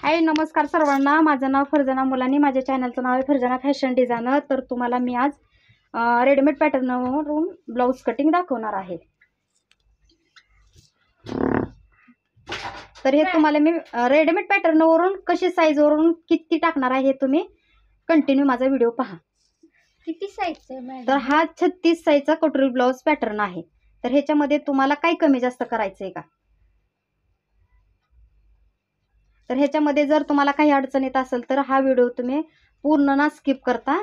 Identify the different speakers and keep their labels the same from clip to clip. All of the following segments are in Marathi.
Speaker 1: हाय नमस्कार सर्वांना, माझं नाव फरजाना मुलानी, माझ्या चॅनलचं नाव आहे फरजाना फॅशन डिझायनर। तर तुम्हाला मी आज रेडीमेड पॅटर्नवरून ब्लाऊज कटिंग दाखवणार आहे। तर हे तुम्हाला मी रेडीमेड पॅटर्नवरून कशी साईजवरून किती टाकणार आहे हे तुम्ही कंटिन्यू माझा व्हिडिओ पहा।
Speaker 2: किती साईज आहे मॅडम?
Speaker 1: तर हा 36 साईजचा कटोरी ब्लाऊज पॅटर्न आहे। तर ह्याच्यामध्ये तुम्हाला काही कमी जास्त करायचं आहे का? तर ह्याच्यामध्ये जर तुम्हाला काही अडचण येत असेल तर हा व्हिडिओ तुम्ही पूर्ण ना स्किप करता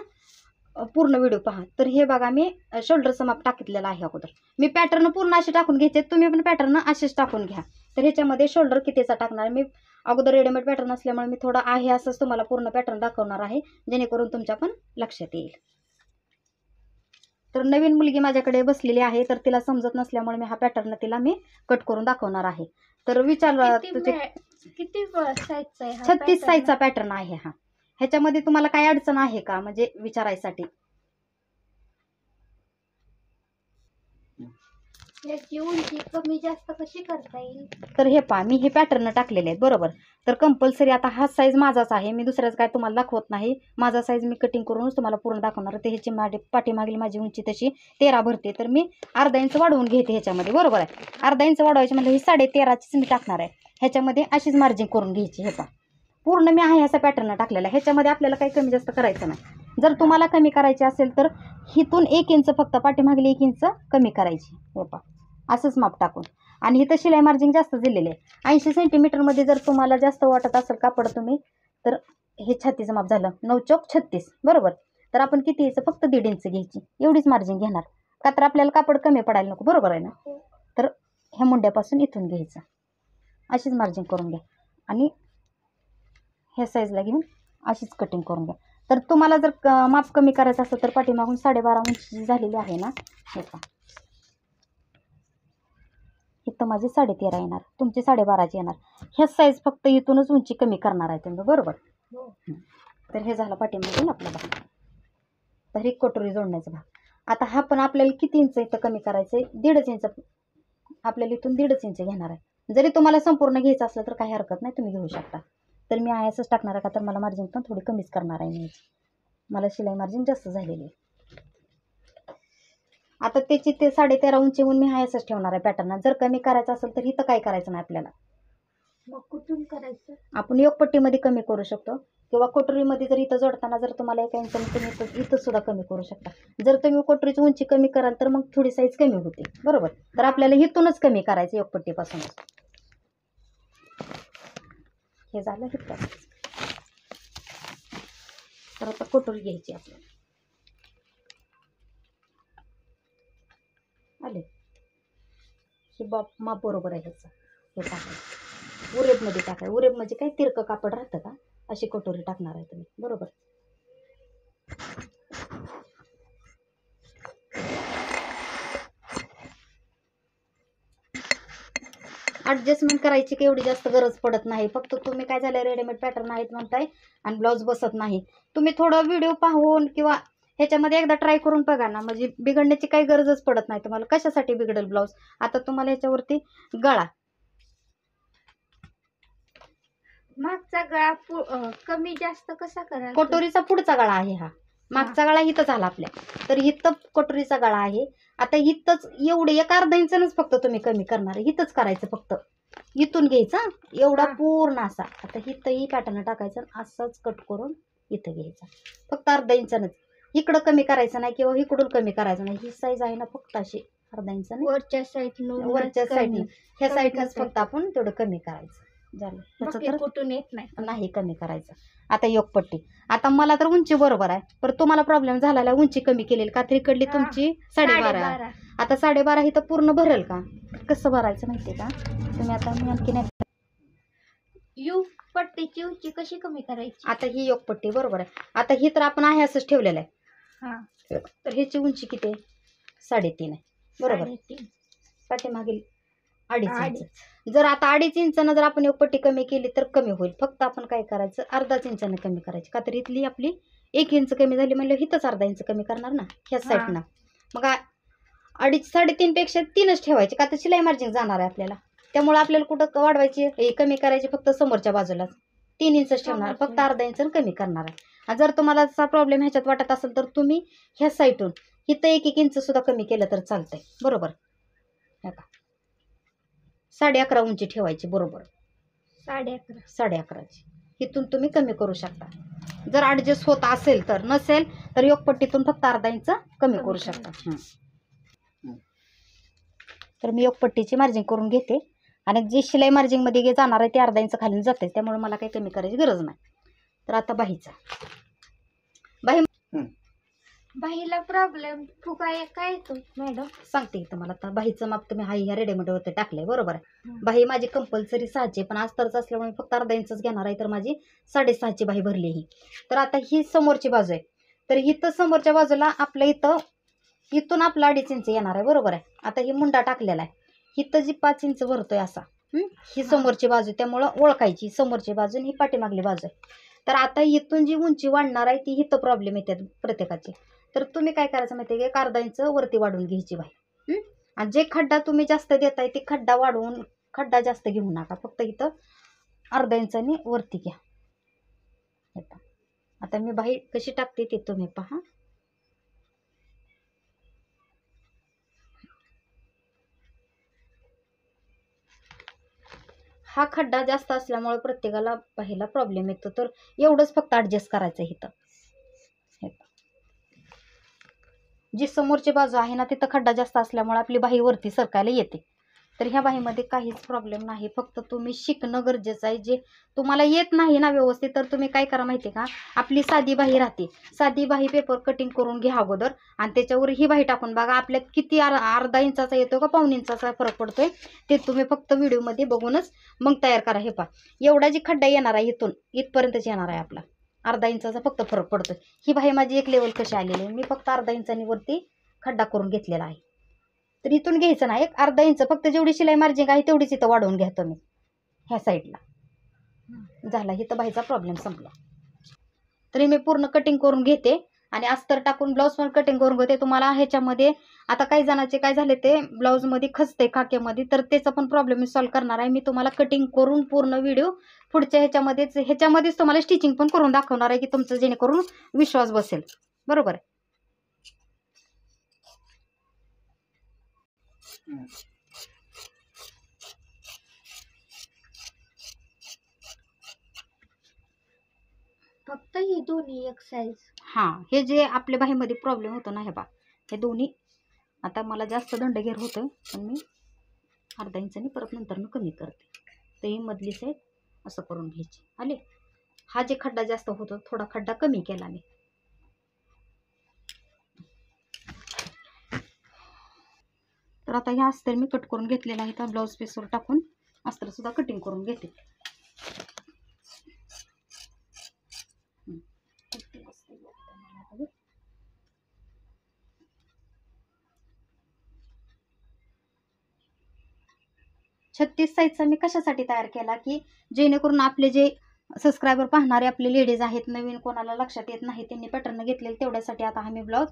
Speaker 1: पूर्ण व्हिडिओ पहा। तर हे बघा, मी शोल्डरचं माप टाकितलेलं आहे अगोदर। मी पॅटर्न पूर्ण असे टाकून घ्यायचे, तुम्ही पण पॅटर्न असेच टाकून घ्या। तर ह्याच्यामध्ये शोल्डर कितीचा टाकणार मी अगोदर रेडीमेड पॅटर्न असल्यामुळे मी थोडा आहे असंच तुम्हाला पूर्ण पॅटर्न दाखवणार आहे, जेणेकरून तुमच्या पण लक्षात येईल। तर नवीन मुलगी माझ्याकडे बसलेली आहे, तर तिला समजत नसल्यामुळे मी हा पॅटर्न तिला मी कट करून दाखवणार आहे। तर विचार तुझे
Speaker 2: किती साईजचा आहे?
Speaker 1: 36 साईजचा पॅटर्न आहे हा। ह्याच्यामध्ये तुम्हाला काही अडचण आहे का म्हणजे विचारायसाठी?
Speaker 2: याची उंची कमी जास्त कशी करता येईल?
Speaker 1: तर हे पहा, मी हे पॅटर्न टाकलेले आहेत बरोबर। तर कंपल्सरी आता हा साईज माझाच आहे, मी दुसऱ्याच काय तुम्हाला दाखवत नाही। माझा साईज मी कटिंग करूनच तुम्हाला पूर्ण दाखवणार। तर ह्याची पाठीमागील माझी उंची तशी 13 भरते, तर मी अर्धा इंच वाढवून घेते ह्याच्यामध्ये बरोबर आहे। अर्धा इंच वाढवायची म्हणजे ही 13.5च मी टाकणार आहे। ह्याच्यामध्ये अशीच मार्जिन करून घ्यायची। हे पहा, पूर्ण मी आहे असा पॅटर्न टाकलेला आहे। ह्याच्यामध्ये आपल्याला काही कमी जास्त करायचं नाही। जर तुम्हाला कमी करायची असेल तर हिथून 1 इंच फक्त पाठीमागील 1 इंच कमी करायची। हे पहा, असंच माप टाकून। आणि इथं शिलाई मार्जिन जास्त दिलेले आहे 80 सेंटीमीटरमध्ये। जर तुम्हाला जास्त वाटत असेल कापड तुम्ही, तर हे छातीचं माप झालं 9 चौक 36 बरोबर। तर आपण किती यायचं फक्त 1.5 इंच घ्यायची, एवढीच मार्जिन घेणार का, तर आपल्याला कापड कमी पडायला नको बरोबर आहे ना। तर ह्या मुंड्यापासून इथून घ्यायचं, अशीच मार्जिन करून घ्या आणि ह्या साईजला घेऊन अशीच कटिंग करून घ्या। तर तुम्हाला जर माप कमी करायचं असेल तर पाठीमागून 12.5 इंच झालेली आहे ना, हे पहा, इथं माझी 13.5 येणार, तुमची 12.5ची येणार। ह्या साईज फक्त इथूनच उंची कमी करणार आहे तुम्ही बरोबर। तर हे झालं पाठीमागून आपला भाग। तर हे कटोरी जोडण्याचा भाग। आता हा पण आपल्याला किती इंच इथं कमी करायचं आहे? 1.5 इंच आपल्याला इथून 1.5 इंच घेणार आहे। जरी तुम्हाला संपूर्ण घ्यायचं असलं तर काही हरकत नाही, तुम्ही घेऊ शकता। तर मी आहे असंच टाकणार आहे का, तर मला मार्जिन पण थोडी कमीच करणार आहे मी। मला शिलाई मार्जिन जास्त झालेली आहे। आता त्याची ते 13.5 उंची म्हणून मी आहे असंच ठेवणार आहे पॅटर्न। जर कमी करायचं असेल तर इथं काय करायचं नाही आपल्याला।
Speaker 2: मग कुठून करायचं?
Speaker 1: आपण योगपट्टीमध्ये कमी करू शकतो, किंवा कोटरीमध्ये जर इथं जोडताना जर तुम्हाला 1 इंच तुम्ही इथं सुद्धा कमी करू शकता। जर तुम्ही कोटरीची उंची कमी कराल तर मग थोडी साईज कमी होते बरोबर। तर आपल्याला इथूनच कमी करायचं योगपट्टीपासून। हे झालं इथं। तर आता कोटरी घ्यायची आपल्याला, आले हे माप बरोबर आहे ह्याचं। हे टाकायचं उरेबमध्ये टाकाय, उरेब म्हणजे काय तिरकं कापड राहतं का, अशी कटोरी टाकणार आहे तुम्ही बरोबर। ॲडजस्टमेंट करायची की एवढी जास्त गरज पडत नाही। फक्त तुम्ही काय झालं, रेडीमेड पॅटर्न आहेत म्हणताय आणि ब्लाऊज बसत नाही। तुम्ही थोडं व्हिडिओ पाहून किंवा ह्याच्यामध्ये एकदा ट्राय करून बघा ना, म्हणजे बिघडण्याची काही गरजच पडत नाही तुम्हाला। कशासाठी बिघडेल ब्लाऊज? आता तुम्हाला ह्याच्यावरती गळा,
Speaker 2: मागचा गळा कमी जास्त कसा करायचा?
Speaker 1: कटोरीचा पुढचा गळा आहे हा, मागचा गळा इथं झाला आपल्या। तर इथं कटोरीचा गळा आहे। आता इथंच एवढे 1/2 इंचनच फक्त तुम्ही कमी करणार आहे, इथंच करायचं फक्त। इथून घ्यायचा एवढा पूर्ण असा, आता इथंही पॅटर्न टाकायचं, असंच कट करून इथं घ्यायचा फक्त अर्धा इंचनच। इकडं कमी करायचं नाही किंवा इकडून कमी करायचं नाही। ही साईज आहे ना फक्त अशी अर्धा इंचने
Speaker 2: वरच्या साईडनं,
Speaker 1: वरच्या साईडनं, ह्या साईडनंच फक्त आपण तेवढं कमी करायचं झालं। त्याचं तर
Speaker 2: कुठून येत
Speaker 1: नाही कमी करायचं। आता योगपट्टी, आता मला तर उंची बरोबर आहे, पण तुम्हाला प्रॉब्लेम झालेला उंची कमी केलेली का, तर इकडली तुमची 12.5। आता 12.5 इथं पूर्ण भरेल का? कसं भरायचं माहितीये का तुम्ही? आता मी आणखी
Speaker 2: योगपट्टीची उंची कशी कमी करायची?
Speaker 1: आता ही योगपट्टी बरोबर आहे। आता ही तर आपण आहे असंच ठेवलेलं आहे। तर ह्याची उंची किती आहे? 3.5 आहे बरोबर। पाठीमागील 2.5 इंच। जर आता 2.5 इंचानं जर आपण योगपट्टी कमी केली तर कमी होईल। फक्त आपण काय करायचं, अर्धाच इंचानं कमी करायची का, तर इथली आपली 1 इंच कमी झाली म्हणजे हिथंच अर्धा इंच कमी करणार ना ह्या साईडनं। मग 2.5 3.5 पेक्षा 3च ठेवायची का, तर शिलाई मार्जिन जाणार आहे आपल्याला। त्यामुळे आपल्याला कुठं वाढवायची कमी करायची फक्त समोरच्या बाजूलाच, 3 इंच ठेवणार, फक्त अर्धा इंच कमी करणार आहे. आणि जर तुम्हाला असा प्रॉब्लेम ह्याच्यात वाटत असेल तर तुम्ही ह्या साईडून इथं 1-1 इंच सुद्धा कमी केलं तर चालतंय. बरोबर, हे का 11.5 उंची ठेवायची, बरोबर 11.5ची. इथून तुम्ही कमी करू शकता जर ॲडजस्ट होत असेल तर. नसेल तर योगपट्टीतून फक्त अर्धा इंच कमी करू शकता. तर मी योगपट्टीची मार्जिंग करून घेते आणि जी शिलाई मार्जिंगमध्ये जाणार आहे ते अर्धा इंच खाली जाते, त्यामुळे मला काही कमी करायची गरज नाही. तर आता बाहीचा
Speaker 2: बाहीला प्रॉब्लेम फुगाय काय येतो मॅडम?
Speaker 1: सांगते की तुम्हाला. आता बाहीचं माप तुम्ही ह्या रेडीमेडवरती टाकलंय, बरोबर आहे. बाही माझी कंपल्सरी 6ची, पण अस्तरच असल्यामुळे फक्त अर्धा इंचच घेणार आहे, तर माझी 6.5ची बाही भरली ही. तर आता ही समोरची बाजू आहे, तर इथं समोरच्या बाजूला आपल्या इथून आपला 2.5 इंच येणार आहे, बरोबर आहे. आता ही मुंडा टाकलेला आहे, इथं जी 5 इंच भरतोय असा, ही समोरची बाजू, त्यामुळं ओळखायची समोरची बाजू आणि ही पाठीमागली बाजू आहे. तर आता इथून जी उंची वाढणार आहे ती इथं प्रॉब्लेम येतात प्रत्येकाची. तर तुम्ही काय करायचं माहिती आहे की 1/2 इंच वरती वाढवून घ्यायची बाई. आणि जे खड्डा तुम्ही जास्त देताय ते खड्डा वाढवून, खड्डा जास्त घेऊ नका, फक्त इथं अर्धा इंचानी वरती घ्या. आता मी बाई कशी टाकते ते तुम्ही पहा. हा खड्डा जास्त असल्यामुळे प्रत्येकाला बाहीला प्रॉब्लेम येतो, तर एवढंच फक्त ॲडजस्ट करायचं इथं. जी समोरची बाजू आहे ना तिथं खड्डा जास्त असल्यामुळे आपली बाही वरती सरकायला येते. तर ह्या बाहीमध्ये काहीच प्रॉब्लेम नाही, फक्त तुम्ही शिकणं गरजेचं आहे. जे तुम्हाला येत नाही ना व्यवस्थित, तर तुम्ही काय करा माहिती आहे का, आपली साधी बाही राहते, साधी बाही पेपर कटिंग करून घ्या अगोदर आणि त्याच्यावर ही बाही टाकून बघा आपल्यात किती अर्धा इंचाचा येतो का 1/4 इंचाचा फरक पडतोय, ते तुम्ही फक्त व्हिडिओमध्ये बघूनच मग तयार करा. हे पहा, एवढा जी खड्डा येणार आहे इथून इथपर्यंतच येणार आहे, आपला अर्धा इंचाचा फक्त फरक पडतोय. ही बाही माझी एक लेवल कशी आलेली आहे, मी फक्त अर्धा इंचानी वरती खड्डा करून घेतलेला आहे. तर इथून घ्यायचं नाही, 1/2 इंच फक्त जेवढी शिलाई मार्जिंग आहे तेवढीच इथं वाढवून घ्या तुम्ही ह्या साईडला. झाला, इथं बाहीचा प्रॉब्लेम संपला. तरी मी पूर्ण कटिंग करून घेते आणि अस्तर टाकून ब्लाऊज पण कटिंग करून घेते. तुम्हाला ह्याच्यामध्ये आता काही जणांचे काय झाले ते ब्लाऊजमध्ये खचते खाक्यामध्ये, तर त्याचा पण प्रॉब्लेम मी सॉल्व्ह करणार आहे. मी तुम्हाला कटिंग करून पूर्ण व्हिडिओ पुढच्या ह्याच्यामध्येच तुम्हाला स्टिचिंग पण करून दाखवणार आहे की तुमचं जेणेकरून विश्वास बसेल, बरोबर आहे.
Speaker 2: फक्त ही दोन्ही एक साईज.
Speaker 1: हे जे आपल्या बाहीमध्ये प्रॉब्लेम होतो ना, हे बा हे दोन्ही आता मला जास्त दंडगेर होतं, पण मी अर्धा इंचानी परत नंतर कमी करते. तर ही मधली साईड असं करून घ्यायची. आले, हा जे खड्डा जास्त होतो थोडा खड्डा कमी केला मी. तर आता हे अस्तर मी कट करून घेतलेलं आहे, तर ब्लाऊज पीसवर टाकून अस्तर सुद्धा कटिंग करून घेते. छत्तीस साईजचा मी कशासाठी तयार केला की जेणेकरून आपले जे सबस्क्रायबर पाहणारे आपले लेडीज आहेत, नवीन कोणाला लक्षात येत नाही त्यांनी पॅटर्न घेतलेले, तेवढ्यासाठी आता हा मी ब्लाऊज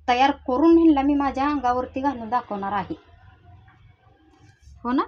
Speaker 1: तयार करून ह्यांना मी माझ्या अंगावरती घालून दाखवणार आहे. हो ना.